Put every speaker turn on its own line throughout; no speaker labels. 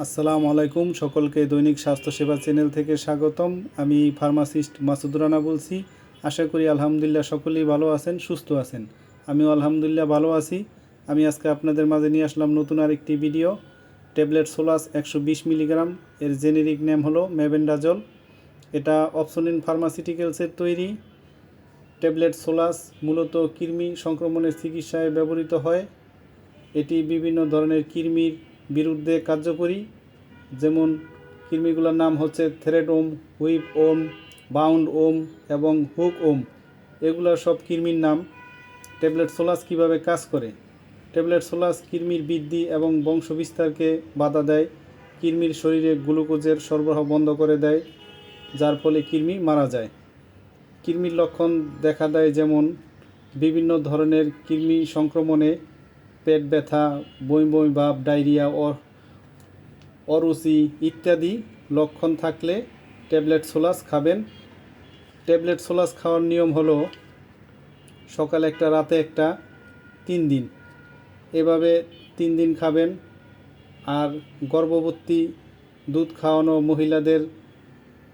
আসসালামু আলাইকুম সকলকে দৈনিক স্বাস্থ্য সেবা চ্যানেল থেকে স্বাগতম। আমি ফার্মাসিস্ট মাসুদ রানা বলছি। আশা করি আলহামদুলিল্লাহ সকলেই ভালো আছেন, সুস্থ আছেন। আমিও আলহামদুলিল্লাহ ভালো আছি। আমি আজকে আপনাদের মাঝে নিয়ে আসলাম নতুন আরেকটি ভিডিও। ট্যাবলেট সোলাস 120 মিলিগ্রাম এর জেনেরিক নেম হলো মেবেন্ডাজল। এটা অপসনিন ফার্মাসিউটিক্যালসের তৈরি। ট্যাবলেট সোলাস মূলত কৃমি সংক্রমণের চিকিৎসায় ব্যবহৃত হয়। এটি বিভিন্ন ধরনের কৃমির বিরুদ্ধে কার্যকরী, যেমন কৃমিগুলোর নাম হচ্ছে থ্রেড ওম, হুইপ ওম, বাউন্ড ওম এবং হুক ওম। এগুলো সব কৃমির নাম। ট্যাবলেট সোলাস কীভাবে কাজ করে? ট্যাবলেট সোলাস কৃমির বৃদ্ধি এবং বংশবিস্তারকে বাধা দেয়। কৃমির শরীরে গ্লুকোজের সরবরাহ বন্ধ করে দেয়, যার ফলে কৃমি মারা যায়। কৃমির লক্ষণ দেখা দেয় যেমন বিভিন্ন ধরনের কৃমি সংক্রমণে পেট ব্যথা, বমি বমি ভাব, ডায়রিয়া, অরুচি ইত্যাদি লক্ষণ থাকলে ট্যাবলেট সোলাস খাবেন। ট্যাবলেট সোলাস খাওয়ার নিয়ম হলো সকালে একটা, রাতে একটা, 3 দিন। এভাবে 3 দিন খাবেন। আর গর্ভবতী দুধ খাওয়ানো মহিলাদের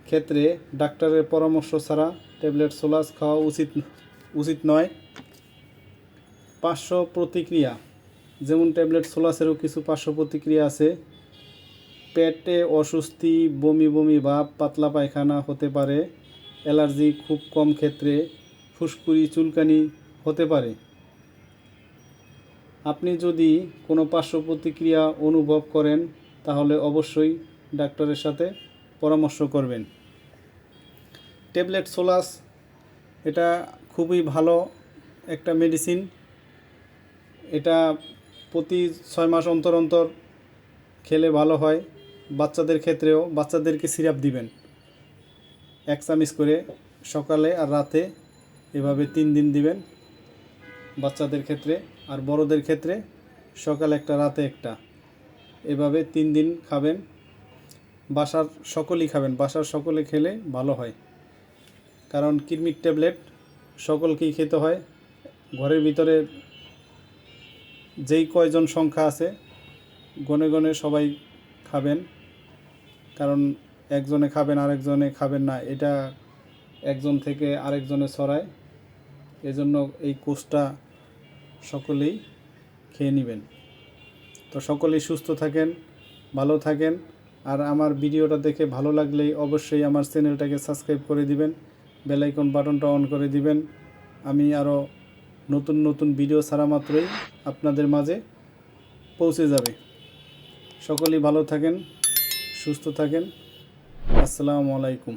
ক্ষেত্রে ডাক্তারের পরামর্শ ছাড়া ট্যাবলেট সোলাস খাওয়া উচিত নয়। পার্শ্ব প্রতিক্রিয়া, যেমন ট্যাবলেট সোলাসেরও কিছু পার্শ্ব প্রতিক্রিয়া আছে। পেটে অস্বস্তি, বমি বমি ভাব, পাতলা পায়খানা হতে পারে। অ্যালার্জি খুব কম ক্ষেত্রে ফুসকুড়ি, চুলকানি হতে পারে। আপনি যদি কোনো পার্শ্ব প্রতিক্রিয়া অনুভব করেন তাহলে অবশ্যই ডাক্তারের সাথে পরামর্শ করবেন। ট্যাবলেট সোলাস এটা খুবই ভালো একটা মেডিসিন। এটা প্রতি 6 মাস অন্তর অন্তর খেলে ভালো হয়। বাচ্চাদের ক্ষেত্রেও বাচ্চাদেরকে সিরাপ দিবেন 1 চামচ করে সকালে আর রাতে, এভাবে 3 দিন দিবেন বাচ্চাদের ক্ষেত্রে। আর বড়দের ক্ষেত্রে সকালে একটা, রাতে একটা, এভাবে 3 দিন খাবেন। বাসার সকলেই খাবেন, বাসার সকলে খেলে ভালো হয়। কারণ কৃমির ট্যাবলেট সকলকেই খেতে হয়। ঘরের ভিতরে যেই কয়জন সংখ্যা আছে গনে গনে সবাই খাবেন। কারণ একজনে খাবেন আরেকজনে খাবেন না, এটা একজন থেকে আরেকজনে ছড়ায়। এজন্য এই কোর্সটা সকলেই খেয়ে নেবেন। তো সকলেই সুস্থ থাকেন, ভালো থাকেন। আর আমার ভিডিওটা দেখে ভালো লাগলেই অবশ্যই আমার চ্যানেলটাকে সাবস্ক্রাইব করে দিবেন, বেল আইকন বাটনটা অন করে দিবেন। আমি আরও নতুন নতুন ভিডিও ছাড়া মাত্রই আপনাদের মাঝে পৌঁছে যাবে। সকলেই ভালো থাকেন, সুস্থ থাকেন। আসসালামু আলাইকুম।